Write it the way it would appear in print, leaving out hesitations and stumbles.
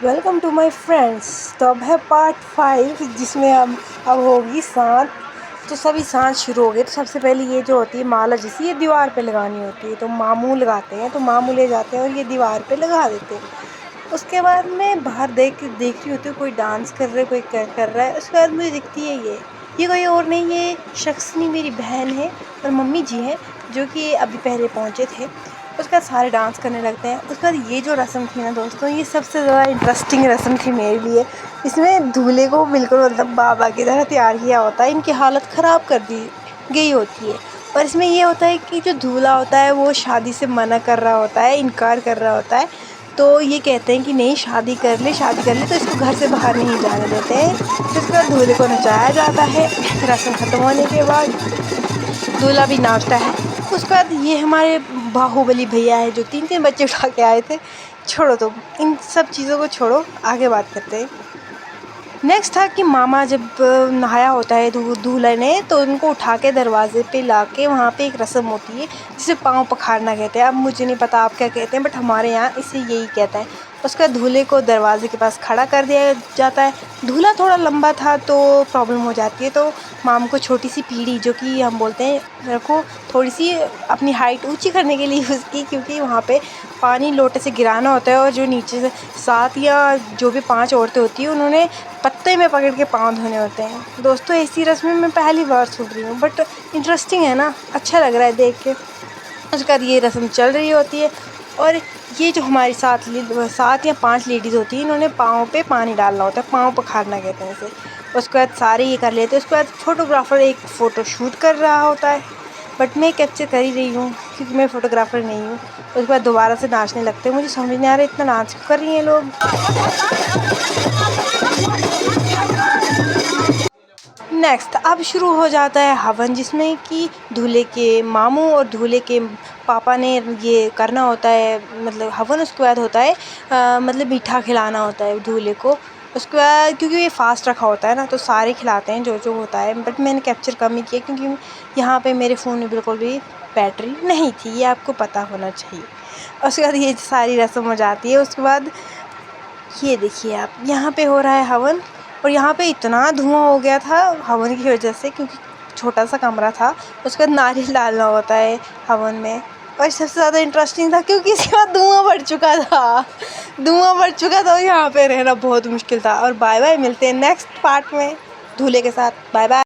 Welcome to my friends. तो अब है पार्ट 5 जिसमें अब होगी सांत। तो सभी सांत शुरू हो गए। तो सबसे पहले ये जो होती है माला जैसी, ये दीवार पे लगानी होती है। तो मामू लगाते हैं, तो मामू ले जाते हैं और ये दीवार पे लगा देते हैं। उसके बाद मैं बाहर देख रही होती हूँ, कोई डांस कर रहा है, कोई क्या कर रहा है। उसके बाद मुझे दिखती है ये कोई और नहीं, ये शख्स नहीं, मेरी बहन है और मम्मी जी हैं, जो कि अभी पहले पहुँचे थे। उसके बाद सारे डांस करने लगते हैं। उसके बाद ये जो रस्म थी ना दोस्तों, ये सबसे ज़्यादा इंटरेस्टिंग रस्म थी मेरे लिए। इसमें दूल्हे को बिल्कुल मतलब बाबा की तरह तैयार किया होता है, इनकी हालत ख़राब कर दी गई होती है। और इसमें ये होता है कि जो दूल्हा होता है वो शादी से मना कर रहा होता है, इनकार कर रहा होता है। तो ये कहते हैं कि नहीं, शादी कर ले, शादी कर ले। तो इसको घर से बाहर नहीं जाने देते हैं। फिर उसके बाद दूल्हे को नचाया जाता है। रस्म ख़त्म होने के बाद दूल्हा भी नाचता है। उसके बाद ये हमारे बाहुबली भैया है जो 3-3 बच्चे उठा के आए थे। छोड़ो, तो इन सब चीज़ों को छोड़ो, आगे बात करते हैं। नेक्स्ट था कि मामा जब नहाया होता है दूल्हे ने, तो उनको उठा के दरवाजे पे ला के वहाँ पे एक रस्म होती है जिसे पाँव पखारना कहते हैं। अब मुझे नहीं पता आप क्या कहते हैं, बट हमारे यहाँ इसे यही कहता है। उसका दूल्हे को दरवाजे के पास खड़ा कर दिया जाता है। दूल्हा थोड़ा लंबा था तो प्रॉब्लम हो जाती है, तो माम को छोटी सी पीढ़ी, जो कि हम बोलते हैं, रखो थोड़ी सी अपनी हाइट ऊंची करने के लिए यूज़ की, क्योंकि वहाँ पे पानी लोटे से गिराना होता है। और जो नीचे से 7 या जो भी 5 औरतें होती हैं, उन्होंने पत्ते में पकड़ के पाँव धोने होते हैं। दोस्तों ऐसी रस्में मैं पहली बार सुन रही हूँ, बट इंटरेस्टिंग है ना, अच्छा लग रहा है देख के। उसके बाद ये रस्म चल रही होती है और ये जो हमारी 7 या 5 लेडीज़ होती हैं, इन्होंने पाँव पे पानी डालना होता है, पाँव पखारना कहते हैं इसे। उसके बाद सारे ये कर लेते हैं। उसके बाद फोटोग्राफ़र एक फ़ोटो शूट कर रहा होता है, बट मैं कैप्चर कर ही रही हूँ क्योंकि मैं फ़ोटोग्राफ़र नहीं हूँ। उसके बाद दोबारा से नाचने लगते हैं। मुझे समझ नहीं आ रहा इतना डांस क्यों कर रही हैं लोग। नेक्स्ट अब शुरू हो जाता है हवन, जिसमें कि दूल्हे के मामू और दूल्हे के पापा ने ये करना होता है, मतलब हवन। उसके बाद होता है मतलब मीठा खिलाना होता है दूल्हे को। उसके बाद क्योंकि ये फास्ट रखा होता है ना, तो सारे खिलाते हैं जो जो होता है, बट मैंने कैप्चर कम ही किया क्योंकि यहाँ पे मेरे फ़ोन में बिल्कुल भी बैटरी नहीं थी, ये आपको पता होना चाहिए। उसके बाद ये सारी रस्म हो जाती है। उसके बाद ये देखिए आप, यहाँ पे हो रहा है हवन और यहाँ पे इतना धुआं हो गया था हवन की वजह से, क्योंकि छोटा सा कमरा था। उसके बाद नारियल डालना होता है हवन में। और सबसे ज़्यादा इंटरेस्टिंग था क्योंकि इसके बाद धुआं बढ़ चुका था और यहाँ पे रहना बहुत मुश्किल था। और बाय बाय, मिलते हैं नेक्स्ट पार्ट में दूल्हे के साथ। Bye bye.